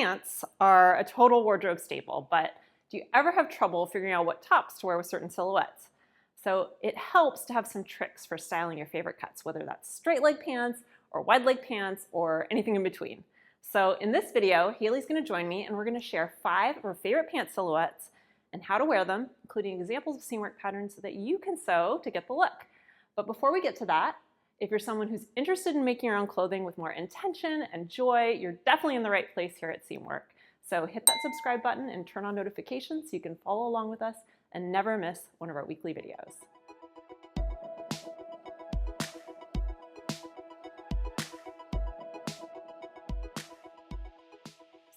Pants are a total wardrobe staple, but do you ever have trouble figuring out what tops to wear with certain silhouettes? So it helps to have some tricks for styling your favorite cuts, whether that's straight leg pants or wide leg pants or anything in between. So in this video, Haley's going to join me and we're going to share 5 of her favorite pant silhouettes and how to wear them, including examples of seamwork patterns so that you can sew to get the look. But before we get to that, if you're someone who's interested in making your own clothing with more intention and joy, you're definitely in the right place here at Seamwork. So hit that subscribe button and turn on notifications so you can follow along with us and never miss one of our weekly videos.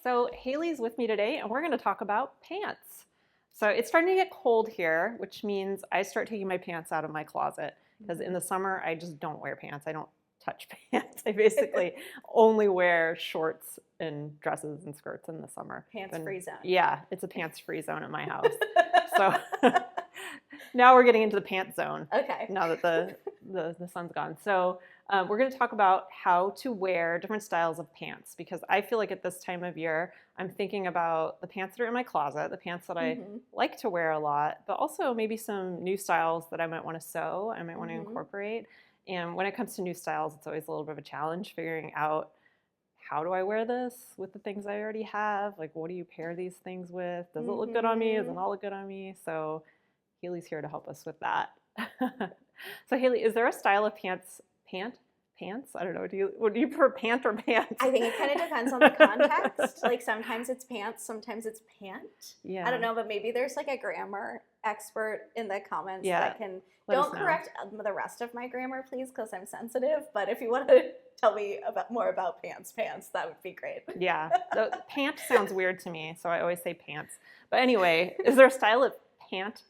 So Haley's with me today and we're going to talk about pants. So it's starting to get cold here, which means I start taking my pants out of my closet because in the summer I just don't wear pants. I don't touch pants. I basically only wear shorts and dresses and skirts in the summer. Pants-free zone. Yeah, it's a pants-free zone at my house. So now we're getting into the pants zone. Okay. Now that the sun's gone. So we're going to talk about how to wear different styles of pants because I feel like at this time of year, I'm thinking about the pants that are in my closet, the pants that I like to wear a lot, but also maybe some new styles that I might want to sew, I might want to incorporate. And when it comes to new styles, it's always a little bit of a challenge figuring out how do I wear this with the things I already have? Like, what do you pair these things with? Does it look good on me? Does it not look good on me? So Haley's here to help us with that. So Haley, is there a style of pants? I don't know. Do you prefer pant or pants? I think it kind of depends on the context. Like sometimes it's pants, sometimes it's pant. Yeah. I don't know, but maybe there's like a grammar expert in the comments that can. Don't correct the rest of my grammar, please, because I'm sensitive. But if you want to tell me more about pants, that would be great. Yeah, the pant sounds weird to me, so I always say pants. But anyway, is there a style of pants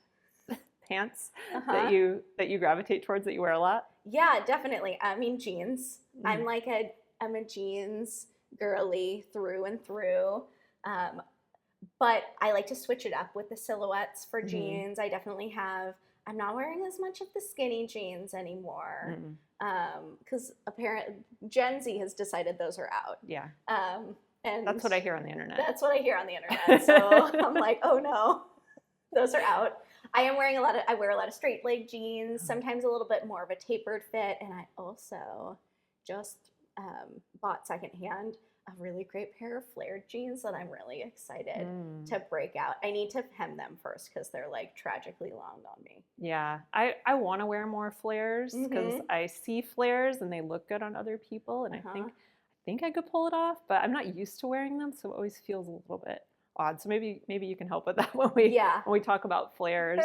that you gravitate towards that you wear a lot? Yeah, definitely. I mean, jeans. I'm a jeans girly through and through. But I like to switch it up with the silhouettes for jeans. I definitely have. I'm not wearing as much of the skinny jeans anymore because apparently Gen Z has decided those are out. Yeah. And that's what I hear on the internet. That's what I hear on the internet. So I'm like, oh no, those are out. I wear a lot of straight leg jeans, sometimes a little bit more of a tapered fit. And I also just bought secondhand a really great pair of flared jeans that I'm really excited to break out. I need to hem them first because they're like tragically long on me. Yeah, I want to wear more flares because I see flares and they look good on other people, and I think I could pull it off, but I'm not used to wearing them, so it always feels a little bit odd. So maybe you can help with that when we talk about flares.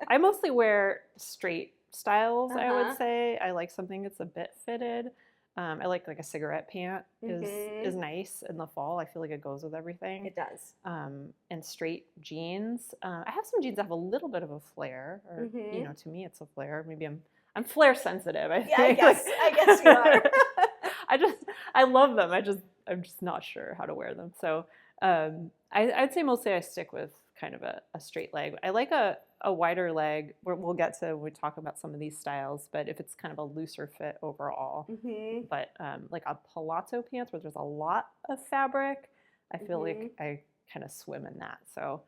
I mostly wear straight styles. I would say I like something that's a bit fitted. I like a cigarette pant is nice in the fall. I feel like it goes with everything. It does. And straight jeans. I have some jeans that have a little bit of a flare, or to me it's a flare. Maybe I'm flare sensitive. I guess you are. I love them. I'm just not sure how to wear them. So I'd say mostly I stick with kind of a straight leg. I like a wider leg. We'll get to when we talk about some of these styles, but if it's kind of a looser fit overall. But like a palazzo pants where there's a lot of fabric, I feel like I kind of swim in that. So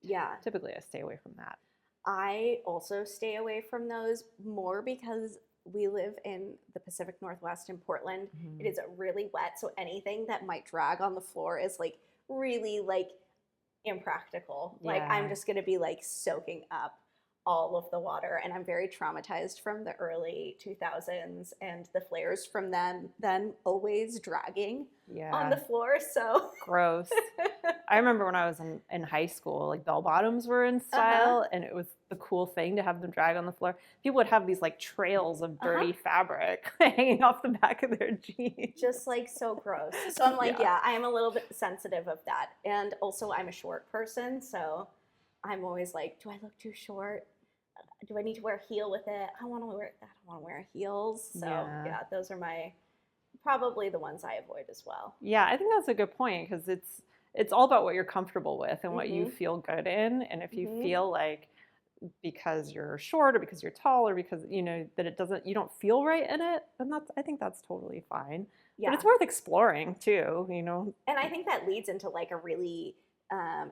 yeah, typically I stay away from that. I also stay away from those more because we live in the Pacific Northwest in Portland. It is really wet, so anything that might drag on the floor is like really like impractical. Like I'm just gonna be like soaking up all of the water, and I'm very traumatized from the early 2000s and the flares from them then always dragging on the floor. So gross. I remember when I was in high school, like bell bottoms were in style, and it was the cool thing to have them drag on the floor. People would have these like trails of dirty fabric hanging off the back of their jeans. Just like so gross. So I'm like, I am a little bit sensitive of that. And also I'm a short person, so I'm always like, do I look too short? Do I need to wear a heel with it? I don't want to wear heels. So yeah, those are probably the ones I avoid as well. Yeah, I think that's a good point because it's all about what you're comfortable with and what you feel good in. And if you feel like because you're short or because you're tall or because, that you don't feel right in it, then I think that's totally fine. Yeah. But it's worth exploring too, And I think that leads into like a really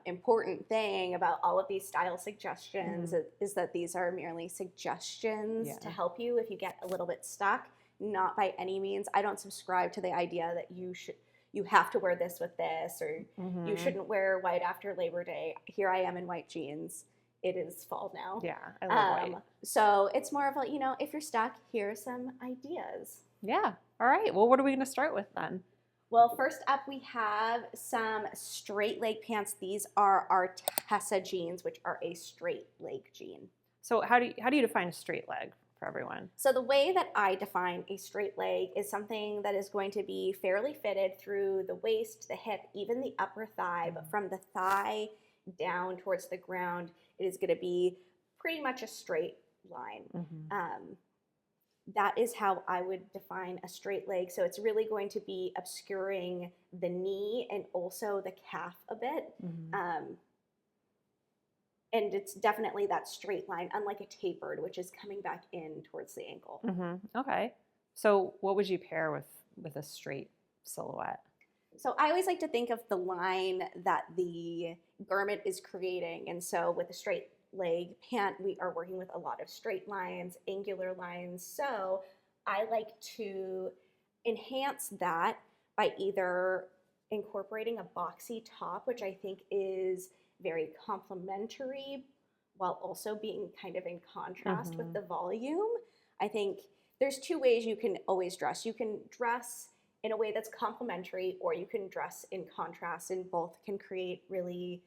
important thing about all of these style suggestions is that these are merely suggestions to help you if you get a little bit stuck. Not by any means. I don't subscribe to the idea that you have to wear this with this, or you shouldn't wear white after Labor Day. Here I am in white jeans. It is fall now. Yeah, I love white. So it's more of a, if you're stuck, here are some ideas. Yeah. All right. Well, what are we going to start with then? Well, first up, we have some straight leg pants. These are our Tessa jeans, which are a straight leg jean. So how do you define a straight leg for everyone? So the way that I define a straight leg is something that is going to be fairly fitted through the waist, the hip, even the upper thigh, but from the thigh down towards the ground, it is going to be pretty much a straight line. That is how I would define a straight leg. So it's really going to be obscuring the knee and also the calf a bit. And it's definitely that straight line, unlike a tapered, which is coming back in towards the ankle. Okay. So what would you pair with a straight silhouette? So I always like to think of the line that the garment is creating. And so with a straight leg pant, we are working with a lot of straight lines, angular lines. So I like to enhance that by either incorporating a boxy top, which I think is very complementary while also being kind of in contrast with the volume. I think there's two ways you can always dress. You can dress in a way that's complementary, or you can dress in contrast, and both can create really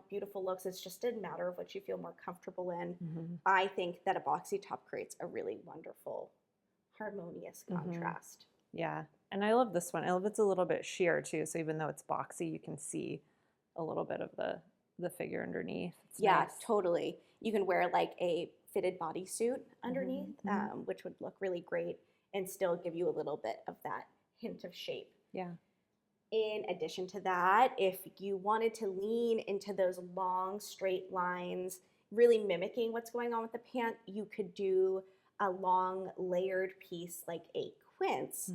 beautiful looks. It's just a matter of what you feel more comfortable in. I think that a boxy top creates a really wonderful, harmonious contrast. Yeah, and I love this one. I love it's a little bit sheer too, so even though it's boxy, you can see a little bit of the figure underneath. It's nice. Totally. You can wear like a fitted bodysuit underneath, which would look really great and still give you a little bit of that hint of shape. Yeah. In addition to that, if you wanted to lean into those long straight lines, really mimicking what's going on with the pant, you could do a long layered piece like a quince,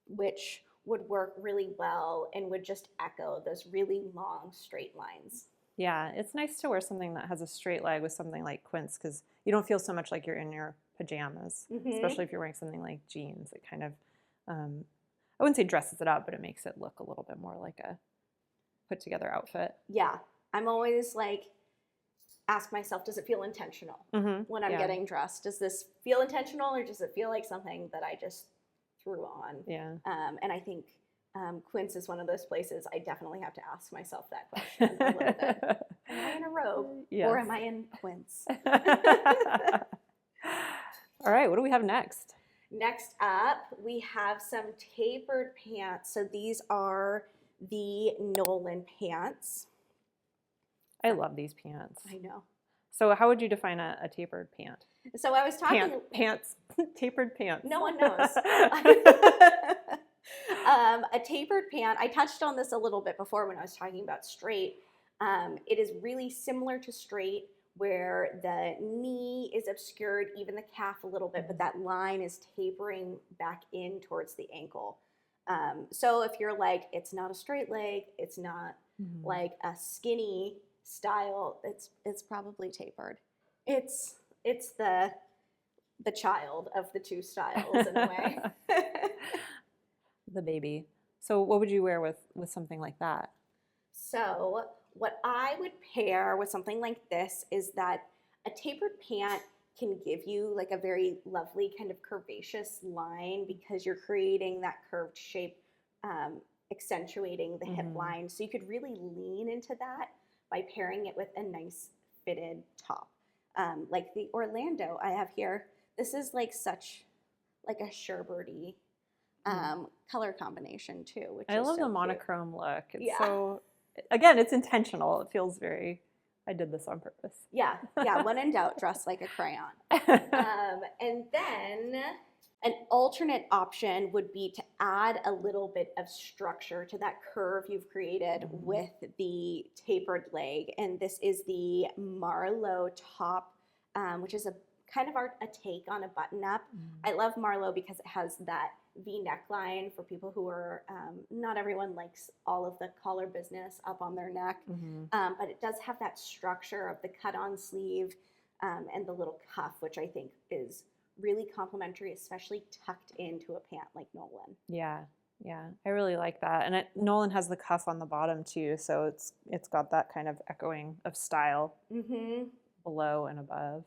which would work really well and would just echo those really long straight lines. Yeah, it's nice to wear something that has a straight leg with something like quince, because you don't feel so much like you're in your pajamas, especially if you're wearing something like jeans. It kind of, I wouldn't say dresses it up, but it makes it look a little bit more like a put together outfit. Yeah, I'm always like, ask myself, does it feel intentional when I'm getting dressed? Does this feel intentional, or does it feel like something that I just threw on? Yeah. And I think quince is one of those places I definitely have to ask myself that question a little bit. Am I in a robe or am I in quince? All right, what do we have next? Next up, we have some tapered pants. So these are the Nolan pants. I love these pants. I know. So how would you define a tapered pant? So I was talking... Pants. Tapered pants. No one knows. A tapered pant, I touched on this a little bit before when I was talking about straight. It is really similar to straight, where the knee is obscured, even the calf a little bit, but that line is tapering back in towards the ankle. So if you're like, it's not a straight leg, it's not like a skinny style, it's probably tapered. It's the child of the two styles in a way. The baby. So what would you wear with something like that? So what I would pair with something like this is that a tapered pant can give you like a very lovely kind of curvaceous line, because you're creating that curved shape, accentuating the hip line. So you could really lean into that by pairing it with a nice fitted top. Like the Orlando I have here. This is like such like a sherbety color combination too. Which I love so the monochrome look. It's yeah. So, again, it's intentional. It feels very, I did this on purpose. Yeah. When in doubt, dress like a crayon. And then An alternate option would be to add a little bit of structure to that curve you've created with the tapered leg. And this is the Marlowe top, which is a kind of a take on a button up. I love Marlowe because it has that V neckline for people who are, not everyone likes all of the collar business up on their neck, but it does have that structure of the cut on sleeve and the little cuff, which I think is really complimentary, especially tucked into a pant like Nolan. Yeah, I really like that. And Nolan has the cuff on the bottom too, so it's got that kind of echoing of style below and above.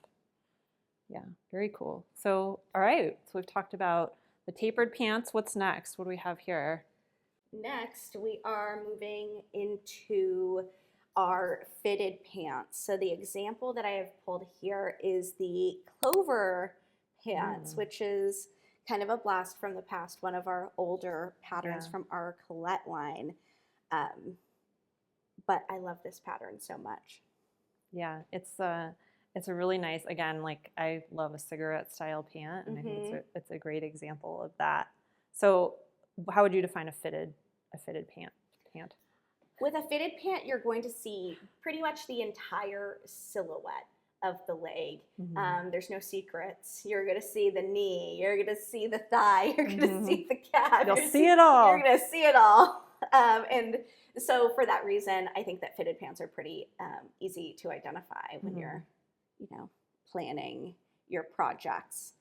Yeah, very cool. So, all right, so we've talked about the tapered pants. What's next? What do we have here? Next, we are moving into our fitted pants. So the example that I have pulled here is the Clover pants, which is kind of a blast from the past, one of our older patterns from our Colette line. But I love this pattern so much. Yeah, it's a really nice, again, like I love a cigarette style pant, and I think it's a great example of that. So how would you define a fitted pant? With a fitted pant, you're going to see pretty much the entire silhouette of the leg. There's no secrets. You're going to see the knee. You're going to see the thigh. You're going to see the calf. You'll see it all. You're going to see it all. And so for that reason, I think that fitted pants are pretty easy to identify when you're, planning your projects.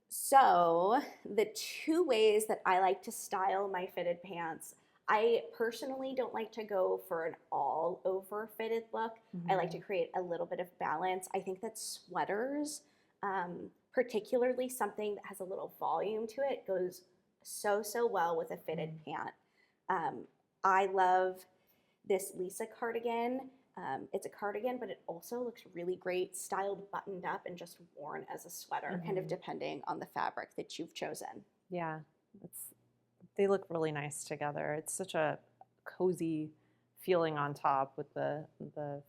So the two ways that I like to style my fitted pants, I personally don't like to go for an all over fitted look. I like to create a little bit of balance. I think that sweaters, particularly something that has a little volume to it, goes so well with a fitted pant. I love this Lisa cardigan. It's a cardigan, but it also looks really great styled, buttoned up, and just worn as a sweater, kind of depending on the fabric that you've chosen. Yeah, they look really nice together. It's such a cozy feeling on top with the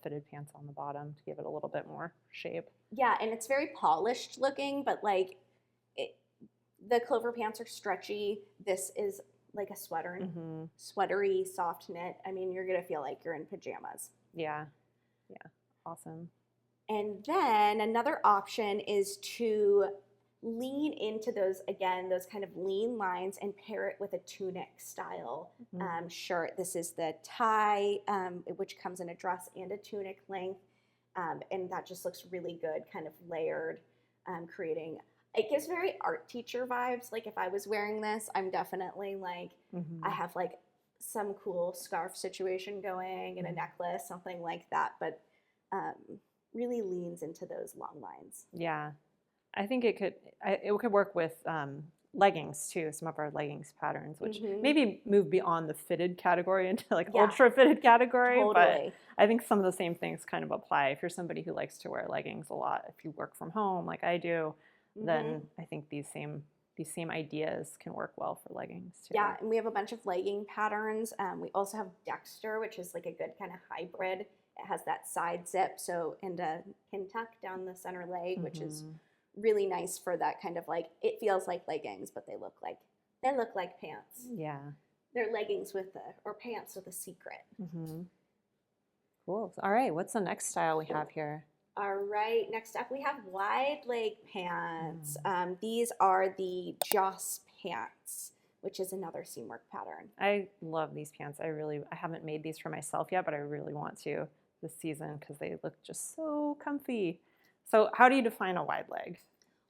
fitted pants on the bottom to give it a little bit more shape. Yeah, and it's very polished looking, but like the Clover pants are stretchy. This is like a sweater, sweatery, soft knit. I mean, you're gonna feel like you're in pajamas. Yeah, awesome. And then another option is to lean into those kind of lean lines and pair it with a tunic style shirt. This is the tie, which comes in a dress and a tunic length, and that just looks really good, kind of layered, creating. It gives very art teacher vibes. Like if I was wearing this, I'm definitely like, I have like some cool scarf situation going and a necklace, something like that, but really leans into those long lines. Yeah, I think it could work with leggings too, some of our leggings patterns, which maybe move beyond the fitted category into like ultra fitted category. Totally. But I think some of the same things kind of apply. If you're somebody who likes to wear leggings a lot, if you work from home like I do, then I think these same ideas can work well for leggings too. Yeah, and we have a bunch of legging patterns. We also have Dexter, which is like a good kind of hybrid. It has that side zip, and a pin tuck down the center leg, which is really nice for that kind of like, it feels like leggings, but they look like pants. Yeah. They're leggings or pants with a secret. Cool. All right, what's the next style we have here? All right, next up we have wide leg pants. These are the Joss pants, which is another Seamwork pattern. I love these pants. I haven't made these for myself yet, but I really want to this season because they look just so comfy. So how do you define a wide leg?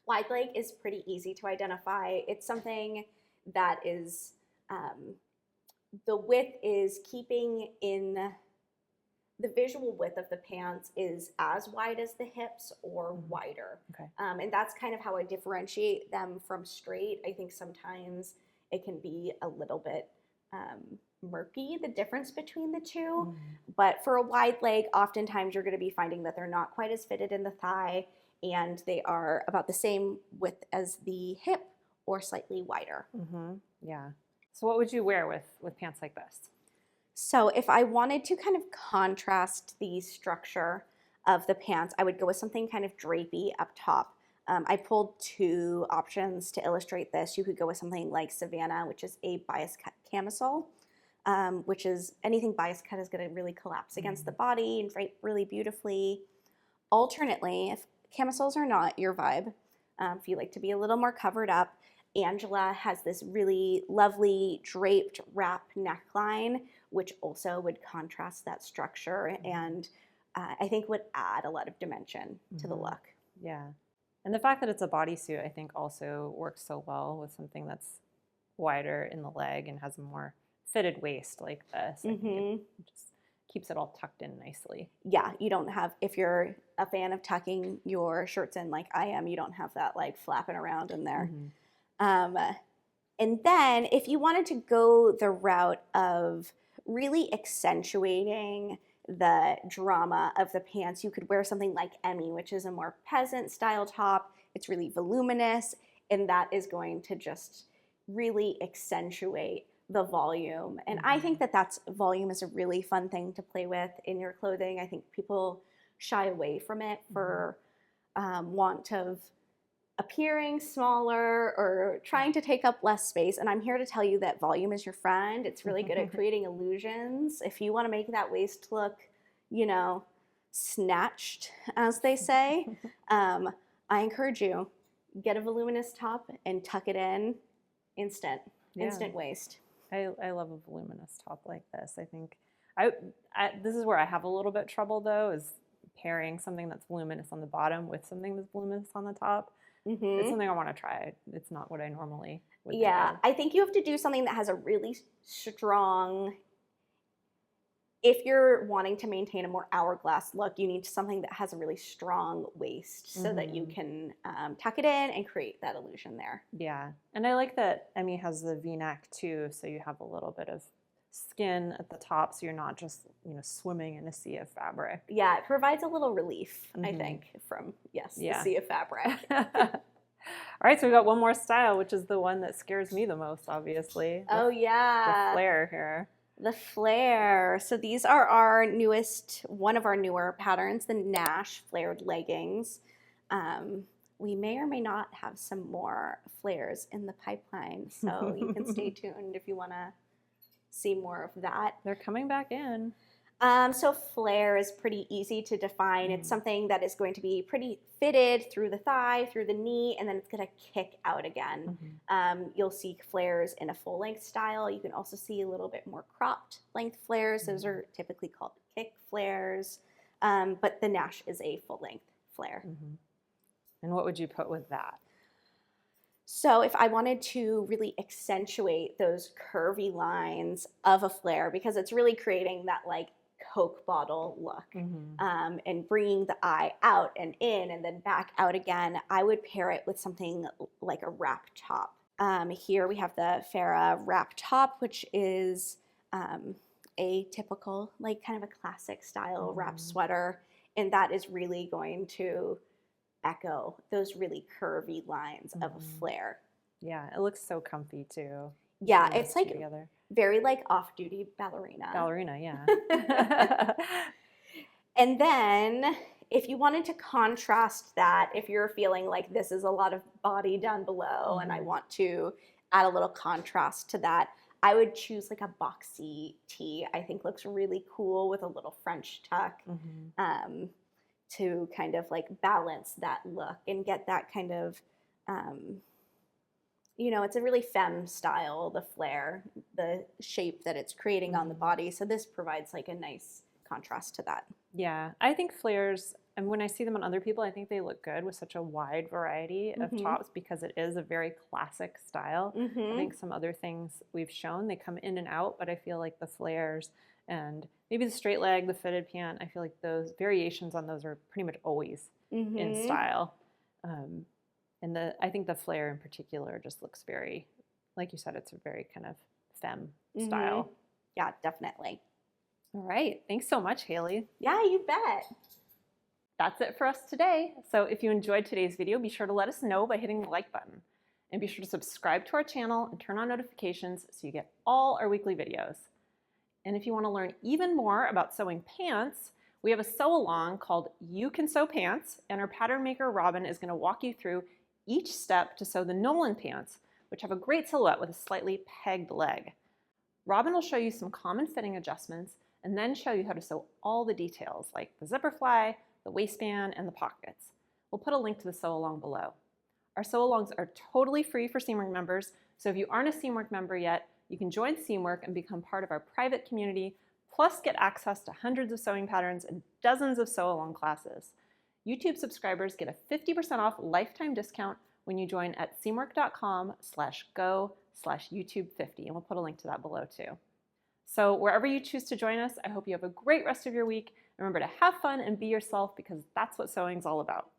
Wide leg is pretty easy to identify. It's something that is, the width is keeping in. The visual width of the pants is as wide as the hips or wider. Okay. And that's kind of how I differentiate them from straight. I think sometimes it can be a little bit murky, the difference between the two. But for a wide leg, oftentimes you're going to be finding that they're not quite as fitted in the thigh, and they are about the same width as the hip or slightly wider. Yeah. So what would you wear with pants like this? So if I wanted to kind of contrast the structure of the pants, I would go with something kind of drapey up top. I pulled two options to illustrate this. You could go with something like Savannah, which is a bias cut camisole, which is anything bias cut is going to really collapse against the body and drape really beautifully. Alternately, if camisoles are not your vibe, if you like to be a little more covered up, Angela has this really lovely draped wrap neckline, which also would contrast that structure and I think would add a lot of dimension to the look. Yeah. And the fact that it's a bodysuit, I think, also works so well with something that's wider in the leg and has a more fitted waist like this. I think it just keeps it all tucked in nicely. Yeah, you don't have, if you're a fan of tucking your shirts in like I am, you don't have that like flapping around in there. And then if you wanted to go the route of really accentuating the drama of the pants, you could wear something like Emmy, which is a more peasant style top. It's really voluminous, and that is going to just really accentuate the volume. And I think that volume is a really fun thing to play with in your clothing. I think people shy away from it for want of appearing smaller or trying to take up less space. And I'm here to tell you that volume is your friend. It's really good at creating illusions. If you want to make that waist look, you know, snatched, as they say, I encourage you, get a voluminous top and tuck it in, instant waist. I love a voluminous top like this. I think this is where I have a little bit trouble though, is pairing something that's voluminous on the bottom with something that's voluminous on the top. It's something I want to try. It's not what I normally would think of. I think you have to do something that has a really strong, if you're wanting to maintain a more hourglass look, you need something that has a really strong waist so that you can tuck it in and create that illusion there. Yeah, and I like that Emmy has the V-neck too, so you have a little bit of skin at the top, so you're not just, you know, swimming in a sea of fabric. Yeah, it provides a little relief, I think, from, the sea of fabric. All right, so we got one more style, which is the one that scares me the most, obviously. The flare here. The flare. So these are our newest, one of our newer patterns, the Nash flared leggings. We may or may not have some more flares in the pipeline, so you can stay tuned if you want to see more of that. They're coming back in. So flare is pretty easy to define. It's something that is going to be pretty fitted through the thigh, through the knee, and then it's going to kick out again. You'll see flares in a full length style. You can also see a little bit more cropped length flares. Those are typically called kick flares, but the Nash is a full length flare. And what would you put with that? So if I wanted to really accentuate those curvy lines of a flare, because it's really creating that like Coke bottle look and bringing the eye out and in and then back out again, I would pair it with something like a wrap top. Here we have the Farrah wrap top, which is a typical, like kind of a classic style wrap sweater. And that is really going to echo those really curvy lines of a flare. Yeah, it looks so comfy too. Yeah, it's like very like off-duty ballerina. Ballerina, yeah. And then if you wanted to contrast that, if you're feeling like this is a lot of body down below and I want to add a little contrast to that, I would choose like a boxy tee. I think looks really cool with a little French tuck. To kind of like balance that look and get that kind of, you know, it's a really femme style, the flare, the shape that it's creating on the body. So this provides like a nice contrast to that. Yeah, I think flares, and when I see them on other people, I think they look good with such a wide variety of tops because it is a very classic style. I think some other things we've shown, they come in and out, but I feel like the flares and maybe the straight leg, the fitted pant, I feel like those variations on those are pretty much always in style. And I think the flare in particular just looks very, like you said, it's a very kind of femme style. Yeah, definitely. All right. Thanks so much, Haley. Yeah, you bet. That's it for us today. So if you enjoyed today's video, be sure to let us know by hitting the like button. And be sure to subscribe to our channel and turn on notifications so you get all our weekly videos. And if you want to learn even more about sewing pants, We have a sew along called You Can Sew Pants, and our pattern maker Robin is going to walk you through each step to sew the Nolan pants, which have a great silhouette with a slightly pegged leg. Robin will show you some common fitting adjustments and then show you how to sew all the details like the zipper fly, the waistband, and the pockets. We'll put a link to the sew along below. Our sew alongs are totally free for Seamwork members, so if you aren't a Seamwork member yet, you can join Seamwork and become part of our private community, plus get access to hundreds of sewing patterns and dozens of sew along classes. YouTube subscribers get a 50% off lifetime discount when you join at seamwork.com/go/YouTube50, and we'll put a link to that below too. So wherever you choose to join us, I hope you have a great rest of your week. Remember to have fun and be yourself, because that's what sewing's all about.